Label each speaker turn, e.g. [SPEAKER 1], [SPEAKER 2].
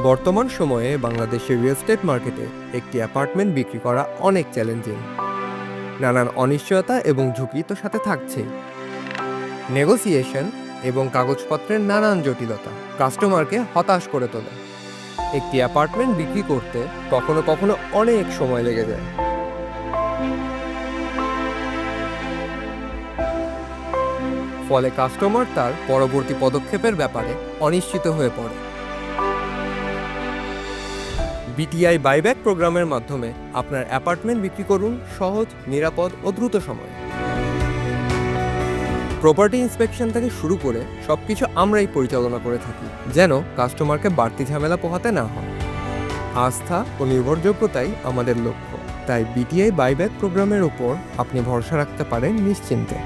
[SPEAKER 1] বর্তমান সময়ে বাংলাদেশের রিয়েল এস্টেট মার্কেটে একটি অ্যাপার্টমেন্ট বিক্রি করা অনেক চ্যালেঞ্জিং। নানান অনিশ্চয়তা এবং ঝুঁকি তো সাথে থাকছেই। নেগোসিয়েশন এবং কাগজপত্রের নানান জটিলতা কাস্টমারকে হতাশ করে তোলে। একটি অ্যাপার্টমেন্ট বিক্রি করতে কখনো কখনো অনেক সময় লেগে যায়। ফলে কাস্টমার তার পরবর্তী পদক্ষেপের ব্যাপারে অনিশ্চিত হয়ে পড়ে। বিটিআই বাইব্যাক প্রোগ্রামের মাধ্যমে আপনার অ্যাপার্টমেন্ট বিক্রি করুন সহজ, নিরাপদ ও দ্রুত সময়ে। প্রপার্টি ইন্সপেকশন থেকে শুরু করে সবকিছু আমরাই পরিচালনা করে থাকি, যেন কাস্টমারকে বাড়তি ঝামেলা পোহাতে না হয়। আস্থা ও নির্ভরযোগ্যতাই আমাদের লক্ষ্য, তাই বিটিআই বাইব্যাক প্রোগ্রামের উপর আপনি ভরসা রাখতে পারেন নিশ্চিন্তে।